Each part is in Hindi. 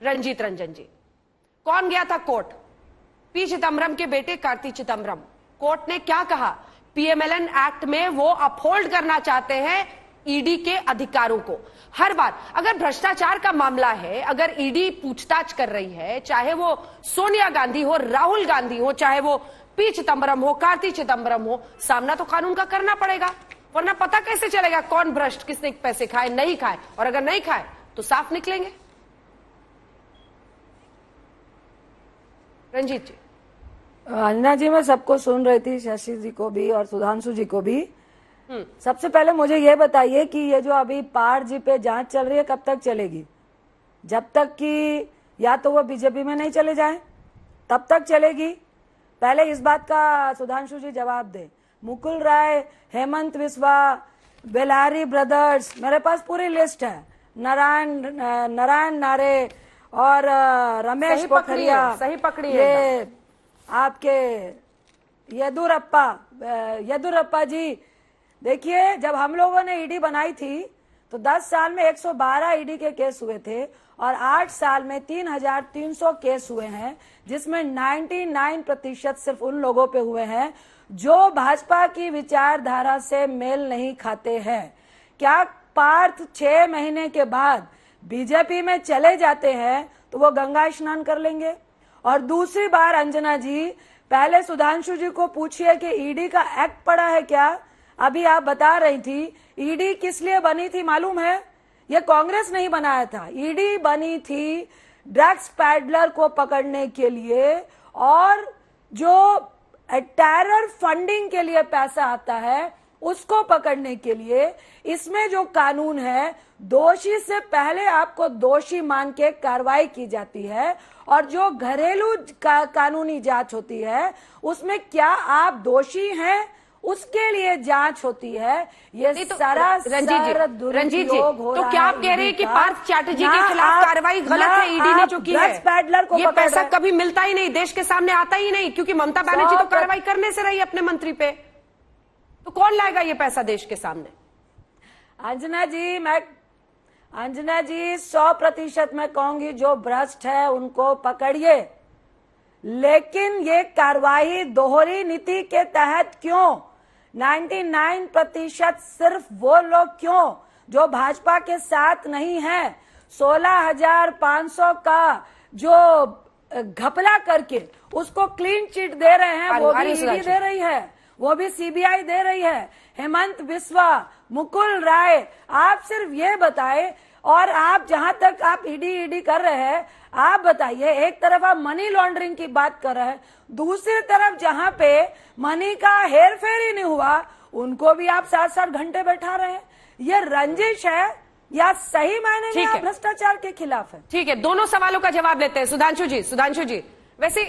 रंजीत रंजन जी। कौन गया था कोर्ट? पी चिदम्बरम के बेटे कार्ति चिदम्बरम। कोर्ट ने क्या कहा? पीएमएलएन एक्ट में वो अपहोल्ड करना चाहते हैं ईडी के अधिकारों को। हर बार अगर भ्रष्टाचार का मामला है, अगर ईडी पूछताछ कर रही है, चाहे वो सोनिया गांधी हो, राहुल गांधी हो, चाहे वो पी चिदम्बरम हो, कार्ति चिदम्बरम हो, सामना तो कानून का करना पड़ेगा, वरना पता कैसे चलेगा कौन भ्रष्ट, किसने पैसे खाए, नहीं खाए, और अगर नहीं खाए तो साफ निकलेंगे। रंजीत जी। अंजना जी, मैं सबको सुन रही थी, शशि जी को भी और सुधांशु जी को भी। सबसे पहले मुझे ये बताइए कि ये जो अभी पार जी पे जांच चल रही है कब तक चलेगी? जब तक कि या तो वो बीजेपी में नहीं चले जाए तब तक चलेगी। पहले इस बात का सुधांशु जी जवाब दे। मुकुल राय, हेमंत बिस्वा, बेलारी ब्रदर्स, मेरे पास पूरी लिस्ट है, नारायण नारे और रमेश पोखरिया, सही पकड़ी है, ये आपके येदुरप्पा जी। देखिए, जब हम लोगों ने ईडी बनाई थी तो 10 साल में 112 ईडी के केस हुए थे और 8 साल में 3,300 केस हुए हैं, जिसमें 99% सिर्फ उन लोगों पे हुए हैं जो भाजपा की विचारधारा से मेल नहीं खाते हैं। क्या पार्थ 6 महीने के बाद बीजेपी में चले जाते हैं तो वो गंगा स्नान कर लेंगे? और दूसरी बार अंजना जी, पहले सुधांशु जी को पूछिए कि ईडी का एक्ट पड़ा है क्या? अभी आप बता रही थी ईडी किस लिए बनी थी मालूम है? ये कांग्रेस नहीं बनाया था। ईडी बनी थी ड्रग्स पैडलर को पकड़ने के लिए और जो टेरर फंडिंग के लिए पैसा आता है उसको पकड़ने के लिए। इसमें जो कानून है, दोषी से पहले आपको दोषी मान के कार्रवाई की जाती है, और जो घरेलू कानूनी जांच होती है उसमें क्या आप दोषी हैं उसके लिए जांच होती है। ये तो रंजीत जी, तो क्या आप कह रहे हैं कि पार्थ चैटर्जी के खिलाफ कार्रवाई गलत है, ईडी ने जो की है? ये पैसा कभी मिलता ही नहीं, देश के सामने आता ही नहीं, क्योंकि ममता बनर्जी तो कार्रवाई करने से रही अपने मंत्री पे, तो कौन लाएगा ये पैसा देश के सामने? अंजना जी 100% मैं कहूंगी जो भ्रष्ट है उनको पकड़िए, लेकिन ये कार्रवाई दोहरी नीति के तहत क्यों? 99% सिर्फ वो लोग क्यों जो भाजपा के साथ नहीं है? 16,500 का जो घपला करके उसको क्लीन चिट दे रहे हैं, वो भी ईडी दे रही है, वो भी सीबीआई दे रही है। हेमंत बिस्वा, मुकुल राय, आप सिर्फ ये बताए, और आप जहां तक आप ईडी कर रहे हैं, आप बताइए, एक तरफ आप मनी लॉन्ड्रिंग की बात कर रहे हैं, दूसरी तरफ जहां पे मनी का हेर फेर ही नहीं हुआ उनको भी आप 7-7 घंटे बैठा रहे हैं। ये रंजिश है या सही मायने में आप भ्रष्टाचार के खिलाफ है? ठीक है, दोनों सवालों का जवाब लेते हैं। सुधांशु जी, वैसे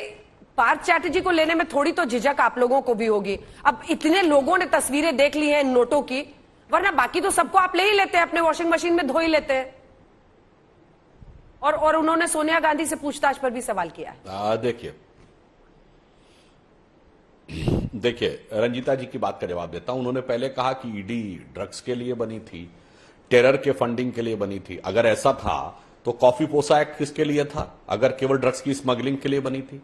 पार्थ चैटर्जी को लेने में थोड़ी तो झिझक आप लोगों को भी होगी। अब इतने लोगों ने तस्वीरें देख ली हैं इन नोटों की, वरना बाकी तो सबको आप ले ही लेते हैं, अपने वॉशिंग मशीन में धो ही लेते हैं। और उन्होंने सोनिया गांधी से पूछताछ पर भी सवाल किया है। देखिए रंजीता जी की बात का जवाब देता हूं। उन्होंने पहले कहा कि ईडी ड्रग्स के लिए बनी थी, टेरर के फंडिंग के लिए बनी थी। अगर ऐसा था तो कॉफी पोसा एक्ट किसके लिए था? अगर केवल ड्रग्स की स्मगलिंग के लिए बनी थी।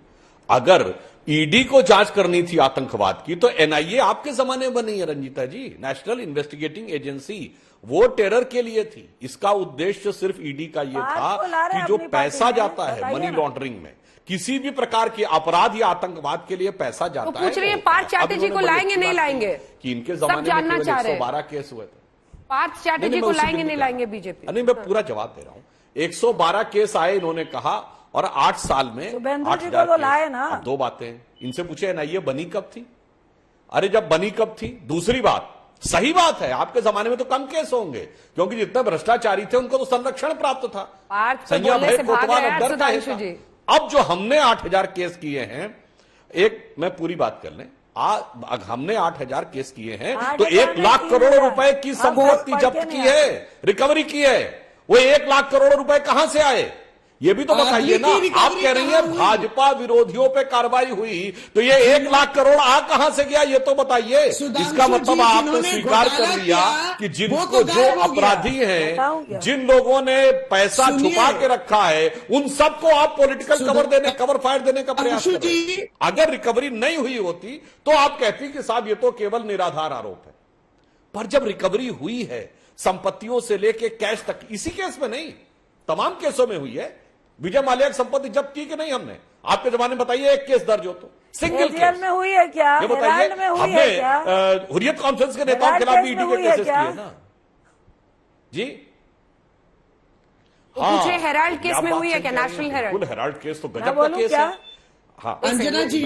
अगर ईडी को जांच करनी थी आतंकवाद की तो एनआईए आपके जमाने में बनी है रंजीता जी, नेशनल इन्वेस्टिगेटिंग एजेंसी, वो टेरर के लिए थी। इसका उद्देश्य सिर्फ ईडी का यह था कि जो पैसा जाता है मनी लॉन्ड्रिंग में, किसी भी प्रकार के अपराध या आतंकवाद के लिए पैसा जाता है। पूछ रही है पार्थ चैटर्जी को लाएंगे नहीं लाएंगे? कि इनके जमाने में 112 केस हुए थे। पार्थ चैटर्जी को लाएंगे नहीं लाएंगे बीजेपी? नहीं, मैं पूरा जवाब दे रहा हूं। 112 केस आए इन्होंने कहा, और 8 साल में 8,000 तो लाए ना। 2 बातें इनसे पूछे, एनआईए बनी कब थी? अरे जब बनी कब थी? दूसरी बात, सही बात है आपके जमाने में तो कम केस होंगे, क्योंकि जितने भ्रष्टाचारी थे उनको तो संरक्षण प्राप्त था, संज्ञा भय कोतवाल और डर था। अब जो हमने 8,000 केस किए हैं, एक मैं पूरी बात कर लें, हमने 8,000 केस किए हैं तो 1 लाख करोड़ रुपए की संपत्ति जब्त की है, रिकवरी की है। वो 1 लाख करोड़ रुपए कहां से आए? ये भी तो बताइए ना। आप कह रही हैं भाजपा विरोधियों पे कार्रवाई हुई, तो ये 1 लाख करोड़ आ कहां से गया, ये तो बताइए। इसका मतलब आपने स्वीकार कर लिया कि जिनको जो अपराधी हैं, जिन लोगों ने पैसा छुपा के रखा है, उन सबको आप पॉलिटिकल कवर फायर देने का प्रयास कर रहे हैं। अगर रिकवरी नहीं हुई होती तो आप कहती कि साहब ये तो केवल निराधार आरोप है। पर जब रिकवरी हुई है संपत्तियों से लेके कैश तक, इसी केस में नहीं तमाम केसों में हुई है। विजय माल्या की संपत्ति जब्त की कि नहीं हमने? आपके जमाने में बताइए एक केस दर्ज हो तो, सिंगल केस में हुई है क्या? ये बताइए। हमने हुर्रियत कॉन्फ्रेंस के नेताओं के खिलाफ भी ईडी के केसेस किए ना जी। पूछे हेराल्ड केस में हुई है क्या? नेशनल हेराल्ड, हेराल्ड केस तो गजब का केस है। हाँ, अंजना जी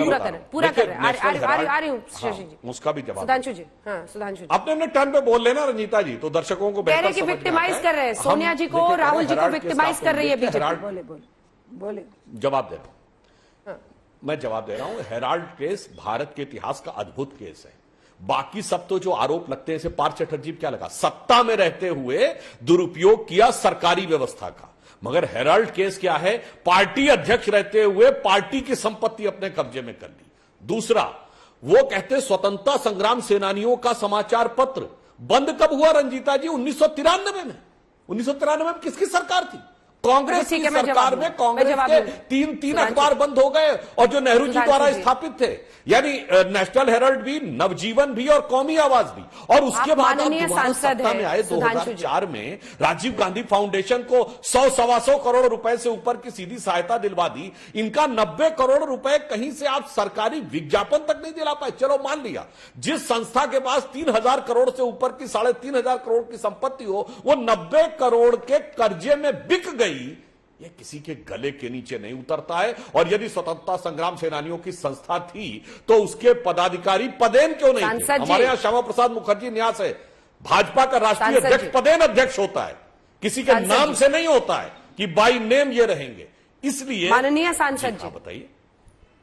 पूरा कर आ रही हूँ शशि जी, उसका भी जवाब। सुधांशु जी, हाँ सुधांशु जी, अपने टर्न पे बोल लेना रंजीता जी, तो दर्शकों को कह रहे कि विक्टिमाइज कर रहे हैं सोनिया जी को, राहुल जी को विक्टिमाइज कर रही है बीजेपी। बोले जवाब दे रहा हूं, मैं जवाब दे रहा हूं। हेराल्ड केस भारत के इतिहास का अद्भुत केस है। बाकी सब तो जो आरोप लगते हैं, जैसे पार्थ चटर्जी क्या लगा, सत्ता में रहते हुए दुरुपयोग किया सरकारी व्यवस्था का। मगर हेराल्ड केस क्या है, पार्टी अध्यक्ष रहते हुए पार्टी की संपत्ति अपने कब्जे में कर ली। दूसरा, वो कहते स्वतंत्रता संग्राम सेनानियों का समाचार पत्र बंद कब हुआ रंजीता जी? 1993 में। 1993 में किसकी सरकार थी? कांग्रेस की सरकार में कांग्रेस के तीन अखबार बंद हो गए, और जो नेहरू जी द्वारा स्थापित थे, यानी नेशनल हेराल्ड भी, नवजीवन भी और कौमी आवाज भी। और उसके बाद सत्ता में आए 2004 में राजीव गांधी फाउंडेशन को 100-125 करोड़ रुपए से ऊपर की सीधी सहायता दिलवा दी। इनका 90 करोड़ रुपए कहीं से आप सरकारी विज्ञापन तक नहीं दिला पाए। चलो मान लिया, जिस संस्था के पास 3000 करोड़ से ऊपर की 3500 करोड़ की संपत्ति हो, वो 90 करोड़ के कर्जे में बिक गई, ये किसी के गले के नीचे नहीं उतरता है। और यदि स्वतंत्रता संग्राम सेनानियों की संस्था थी तो उसके पदाधिकारी पदेन क्यों नहीं थे? हमारे यहां श्यामा प्रसाद मुखर्जी न्यास है, भाजपा का राष्ट्रीय अध्यक्ष पदेन अध्यक्ष होता है, किसी के नाम से नहीं होता है कि बाई नेम ये रहेंगे। इसलिए माननीय सांसद जी, बताइए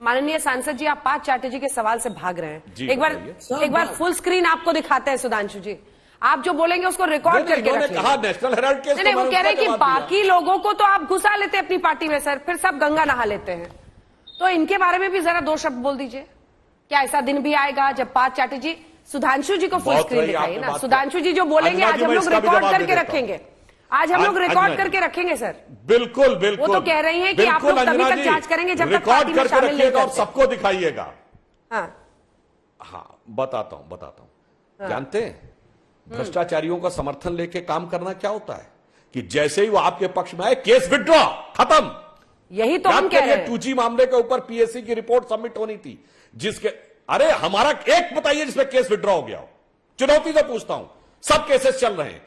माननीय सांसद जी, आप पार्थ चैटर्जी के सवाल से भाग रहे हैं। एक बार फुल स्क्रीन आपको दिखाते हैं सुधांशु जी, आप जो बोलेंगे उसको रिकॉर्ड करके रखिए। कहा नेशनल हेराल्ड केस, नहीं, वो कह रहे हैं कि बाकी लोगों को तो आप घुसा लेते हैं अपनी पार्टी में सर, फिर सब गंगा नहा लेते हैं, तो इनके बारे में भी जरा 2 शब्द बोल दीजिए। क्या ऐसा दिन भी आएगा जब पार्थ चैटर्जी, सुधांशु जी को फुल स्क्रीन दिखाइए ना, सुधांशु जी जो बोलेंगे आज हम लोग रिकॉर्ड करके रखेंगे, आज हम लोग रिकॉर्ड करके रखेंगे सर। बिल्कुल बिल्कुल, वो तो कह रही है कि आप लोग तभी तक जांच करेंगे जब तक पार्टी में शामिल नहीं करते। सबको दिखाइएगा। हाँ, बताता हूं। जानते हैं भ्रष्टाचारियों का समर्थन लेके काम करना क्या होता है कि जैसे ही वो आपके पक्ष में आए, केस विड्रॉ, खत्म। यही तो हम कह रहे हैं। 2G मामले के ऊपर पीएससी की रिपोर्ट सबमिट होनी थी, जिसके, अरे हमारा एक बताइए जिसमें केस विड्रॉ हो गया हो। चुनौती से पूछता हूं, सब केसेस चल रहे हैं।